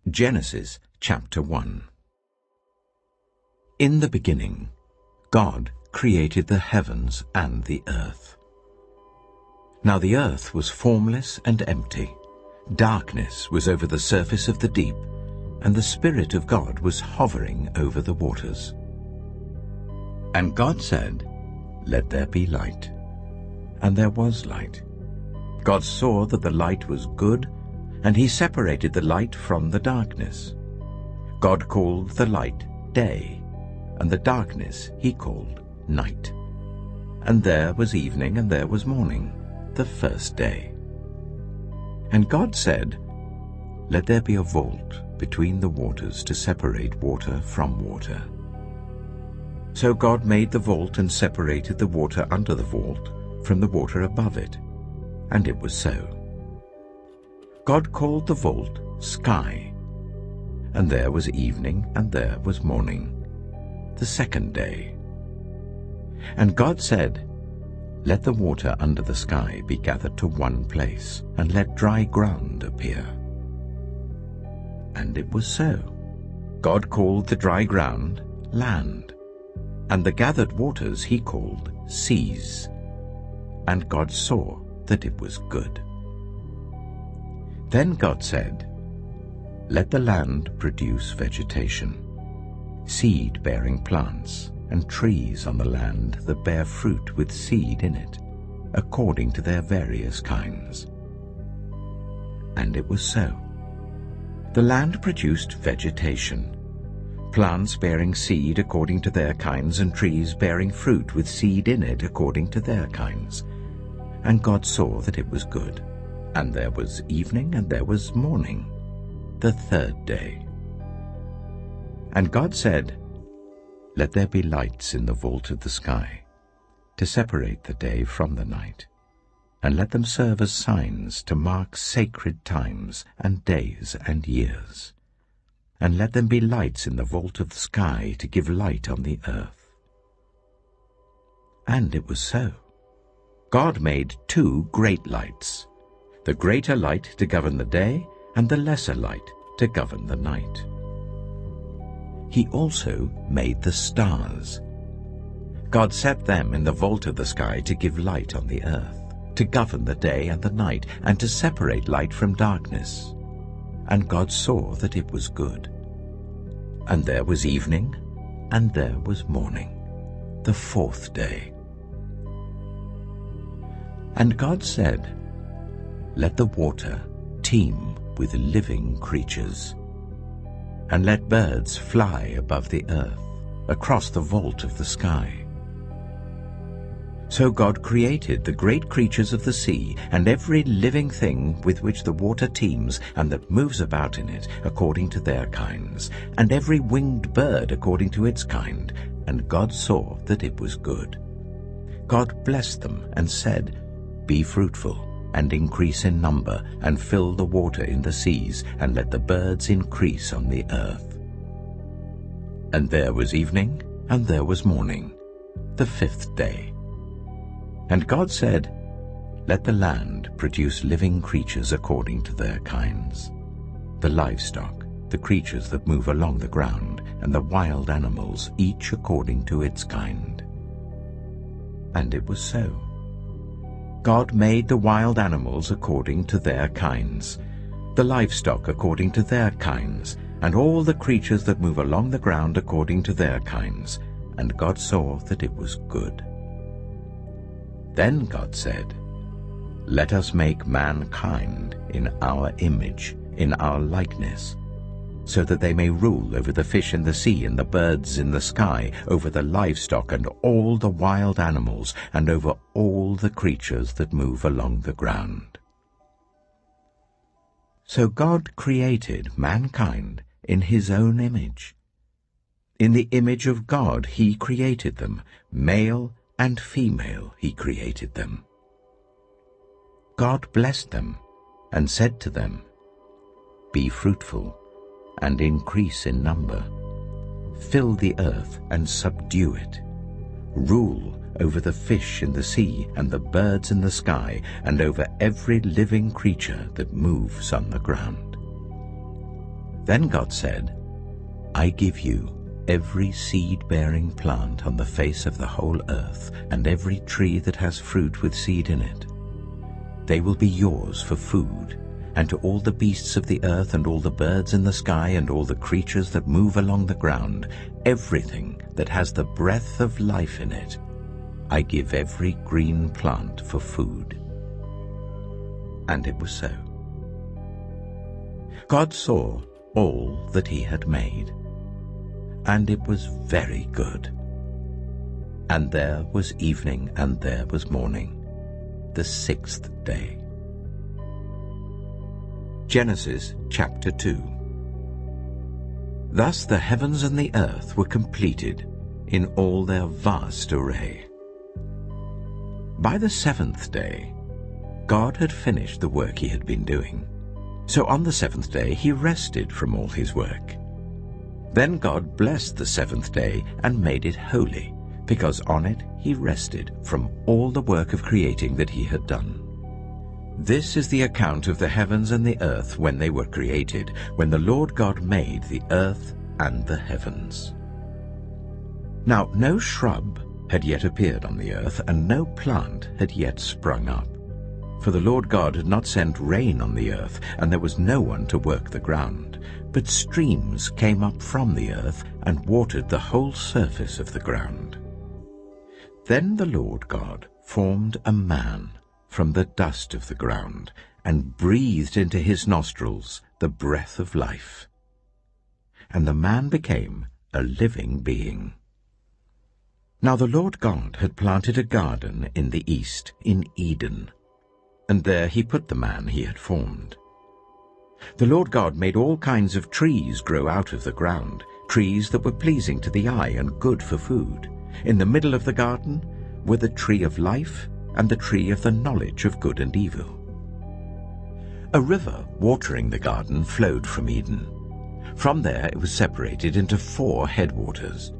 Genesis chapter 1. In the beginning, God created the heavens and the earth. Now the earth was formless and empty. Darkness was over the surface of the deep, and the Spirit of God was hovering over the waters. And God said, "Let there be light." And there was light. God saw that the light was good, and he separated the light from the darkness. God called the light day, and the darkness he called night. And there was evening and there was morning, the first day. And God said, "Let there be a vault between the waters to separate water from water." So God made the vault and separated the water under the vault from the water above it, and it was so. God called the vault sky, and there was evening and there was morning, the second day. And God said, "Let the water under the sky be gathered to one place, and let dry ground appear." And it was so. God called the dry ground land, and the gathered waters he called seas. And God saw that it was good. Then God said, "Let the land produce vegetation, seed-bearing plants, and trees on the land that bear fruit with seed in it, according to their various kinds." And it was so. The land produced vegetation, plants bearing seed according to their kinds, and trees bearing fruit with seed in it according to their kinds. And God saw that it was good. And there was evening and there was morning, the third day. And God said, "Let there be lights in the vault of the sky, to separate the day from the night, and let them serve as signs to mark sacred times and days and years. And let them be lights in the vault of the sky to give light on the earth." And it was so. God made two great lights, the greater light to govern the day, and the lesser light to govern the night. He also made the stars. God set them in the vault of the sky to give light on the earth, to govern the day and the night, and to separate light from darkness. And God saw that it was good. And there was evening, and there was morning, the fourth day. And God said, "Let the water teem with living creatures, and let birds fly above the earth, across the vault of the sky." So God created the great creatures of the sea, and every living thing with which the water teems and that moves about in it, according to their kinds, and every winged bird according to its kind. And God saw that it was good. God blessed them and said, "Be fruitful, and increase in number, and fill the water in the seas, and let the birds increase on the earth." And there was evening, and there was morning, the fifth day. And God said, "Let the land produce living creatures according to their kinds, the livestock, the creatures that move along the ground, and the wild animals, each according to its kind." And it was so. God made the wild animals according to their kinds, the livestock according to their kinds, and all the creatures that move along the ground according to their kinds. And God saw that it was good. Then God said, "Let us make mankind in our image, in our likeness, so that they may rule over the fish in the sea and the birds in the sky, over the livestock and all the wild animals, and over all the creatures that move along the ground." So God created mankind in his own image. In the image of God he created them, male and female he created them. God blessed them and said to them, "Be fruitful and increase in number. Fill the earth and subdue it. Rule over the fish in the sea and the birds in the sky, and over every living creature that moves on the ground." Then God said, I give you every seed-bearing plant on the face of the whole earth, and every tree that has fruit with seed in it. They will be yours for food, and to all the beasts of the earth and all the birds in the sky and all the creatures that move along the ground, everything that has the breath of life in it, I give every green plant for food. And it was so. God saw all that he had made, and it was very good. And there was evening and there was morning, the 6th day. Genesis chapter 2. Thus the heavens and the earth were completed in all their vast array. By the 7th day, God had finished the work he had been doing. So on the 7th day he rested from all his work. Then God blessed the 7th day and made it holy, because on it he rested from all the work of creating that he had done. This is the account of the heavens and the earth when they were created, when the Lord God made the earth and the heavens. Now no shrub had yet appeared on the earth, and no plant had yet sprung up. For the Lord God had not sent rain on the earth, and there was no one to work the ground. But streams came up from the earth and watered the whole surface of the ground. Then the Lord God formed a man from the dust of the ground, and breathed into his nostrils the breath of life. And the man became a living being. Now the Lord God had planted a garden in the east, in Eden, and there he put the man he had formed. The Lord God made all kinds of trees grow out of the ground, trees that were pleasing to the eye and good for food. In the middle of the garden were the tree of life and the tree of the knowledge of good and evil. A river watering the garden flowed from Eden. From there it was separated into 4 headwaters.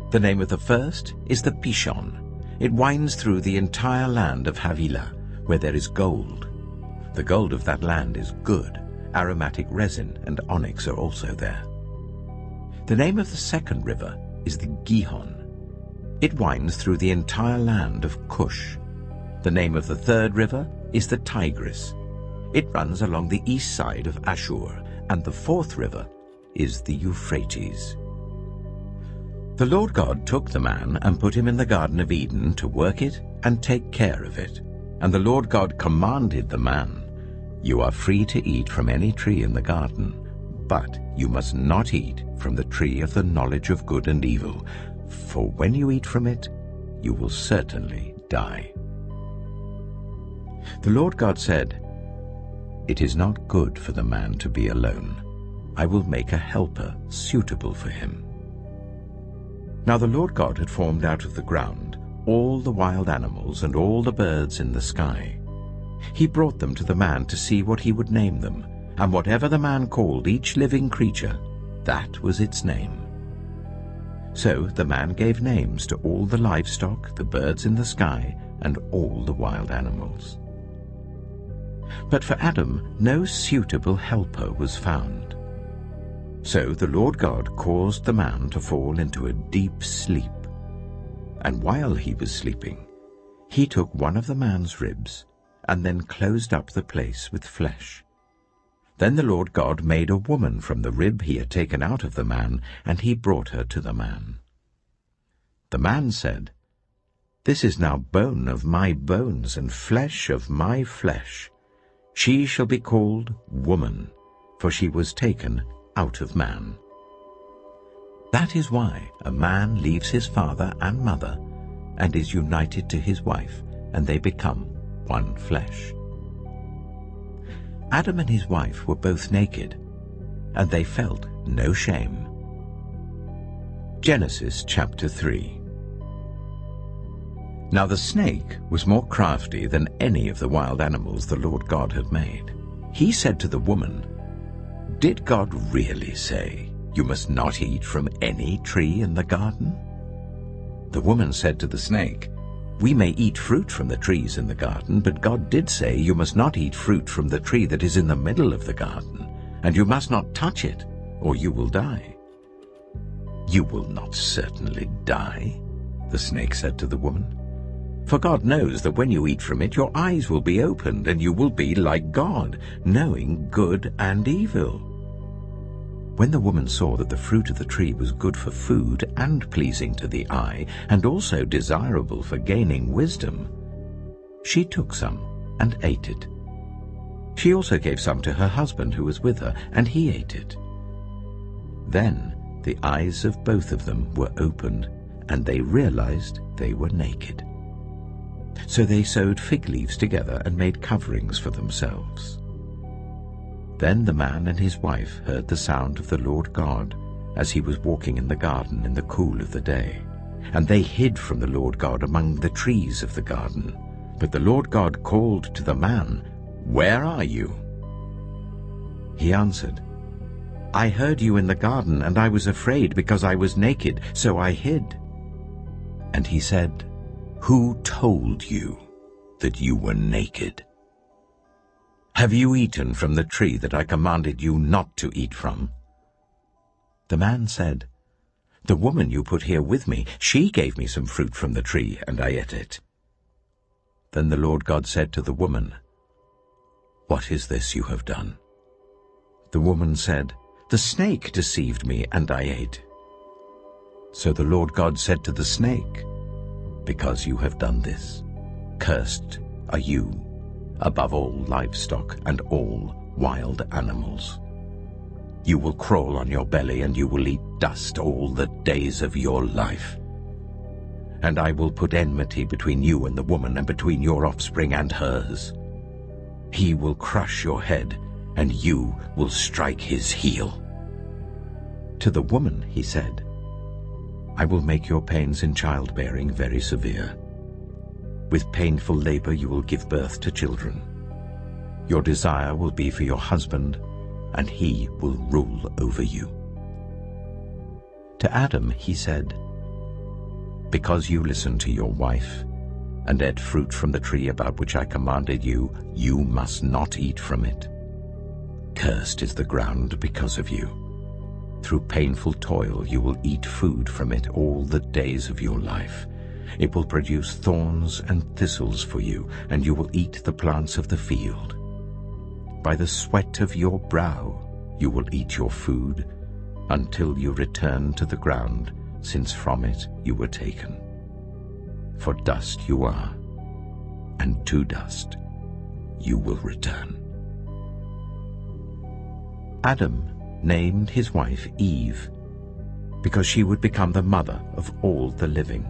The name of the first is the Pishon. It winds through the entire land of Havilah, where there is gold. The gold of that land is good. Aromatic resin and onyx are also there. The name of the second river is the Gihon. It winds through the entire land of Cush. The name of the third river is the Tigris. It runs along the east side of Ashur, and the fourth river is the Euphrates. The Lord God took the man and put him in the Garden of Eden to work it and take care of it. And the Lord God commanded the man, You are free to eat from any tree in the garden, but you must not eat from the tree of the knowledge of good and evil, for when you eat from it, you will certainly die. The Lord God said, It is not good for the man to be alone. I will make a helper suitable for him. Now the Lord God had formed out of the ground all the wild animals and all the birds in the sky. He brought them to the man to see what he would name them, and whatever the man called each living creature, that was its name. So the man gave names to all the livestock, the birds in the sky, and all the wild animals. But for Adam no suitable helper was found. So the Lord God caused the man to fall into a deep sleep. And while he was sleeping, he took one of the man's ribs and then closed up the place with flesh. Then the Lord God made a woman from the rib he had taken out of the man, and he brought her to the man. The man said, This is now bone of my bones and flesh of my flesh. She shall be called woman, for she was taken out of man. That is why a man leaves his father and mother and is united to his wife, and they become one flesh. Adam and his wife were both naked, and they felt no shame. Genesis chapter 3. Now the snake was more crafty than any of the wild animals the Lord God had made. He said to the woman, Did God really say, You must not eat from any tree in the garden? The woman said to the snake, We may eat fruit from the trees in the garden, but God did say, You must not eat fruit from the tree that is in the middle of the garden, and you must not touch it, or you will die." "You will not certainly die," the snake said to the woman. "For God knows that when you eat from it, your eyes will be opened, and you will be like God, knowing good and evil." When the woman saw that the fruit of the tree was good for food and pleasing to the eye, and also desirable for gaining wisdom, she took some and ate it. She also gave some to her husband who was with her, and he ate it. Then the eyes of both of them were opened, and they realized they were naked. So they sewed fig leaves together and made coverings for themselves. Then the man and his wife heard the sound of the Lord God as he was walking in the garden in the cool of the day. And they hid from the Lord God among the trees of the garden. But the Lord God called to the man, "Where are you?" He answered, "I heard you in the garden, and I was afraid because I was naked, so I hid." And he said, "Who told you that you were naked? Have you eaten from the tree that I commanded you not to eat from?" The man said, "The woman you put here with me, she gave me some fruit from the tree, and I ate it." Then the Lord God said to the woman, "What is this you have done?" The woman said, "The snake deceived me, and I ate." So the Lord God said to the snake, "Because you have done this, cursed are you above all livestock and all wild animals. You will crawl on your belly, and you will eat dust all the days of your life. And I will put enmity between you and the woman, and between your offspring and hers. He will crush your head, and you will strike his heel." To the woman he said, "I will make your pains in childbearing very severe. With painful labor you will give birth to children. Your desire will be for your husband, and he will rule over you." To Adam he said, "Because you listened to your wife, and ate fruit from the tree about which I commanded you, you must not eat from it. Cursed is the ground because of you. Through painful toil you will eat food from it all the days of your life. It will produce thorns and thistles for you, and you will eat the plants of the field. By the sweat of your brow you will eat your food, until you return to the ground, since from it you were taken. For dust you are, and to dust you will return." Adam named his wife Eve, because she would become the mother of all the living.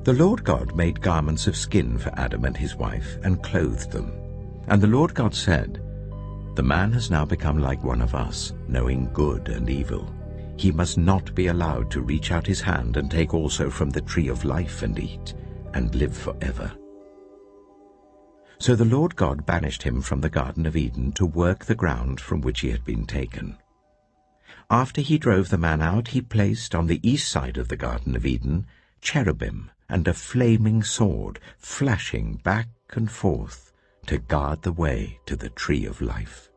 The Lord God made garments of skin for Adam and his wife, and clothed them. And the Lord God said, "The man has now become like one of us, knowing good and evil. He must not be allowed to reach out his hand and take also from the tree of life and eat, and live forever." So the Lord God banished him from the Garden of Eden to work the ground from which he had been taken. After he drove the man out, he placed on the east side of the Garden of Eden cherubim and a flaming sword, flashing back and forth to guard the way to the tree of life.